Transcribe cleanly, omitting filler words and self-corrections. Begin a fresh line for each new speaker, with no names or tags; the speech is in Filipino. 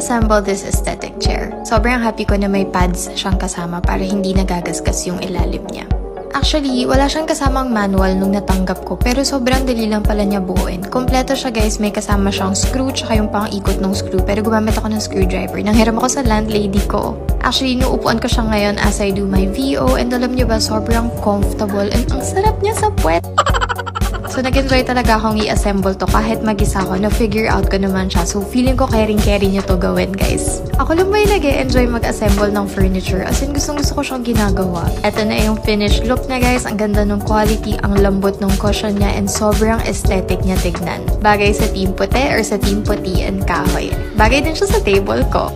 assemble this aesthetic chair. Sobrang happy ko na may pads siyang kasama para hindi nagagasgas yung ilalim niya. Actually, wala siyang kasamang manual nung natanggap ko pero sobrang dali lang pala niya buuin. Kompleto siya guys, may kasama siyang screw tsaka yung pang-ikot ng screw pero gumamit ako ng screwdriver. Nanghiram ako sa landlady ko. Actually, inuupuan ko siya ngayon as I do my VO and alam niyo ba, sobrang comfortable and ang sarap niya sa puwet. So, nag-enjoy talaga akong i-assemble to kahit mag-isa ako. Na-figure out ko naman siya. So, feeling ko caring-carry nyo to gawin, guys. Ako lang ba yung nag-enjoy mag-assemble ng furniture? As in, gustong-gusto ko siyang ginagawa. Ito na yung finished look na, guys. Ang ganda ng quality, ang lambot ng cushion niya, and sobrang aesthetic niya tignan. Bagay sa team puti or sa team puti and kahoy. Bagay din siya sa table ko.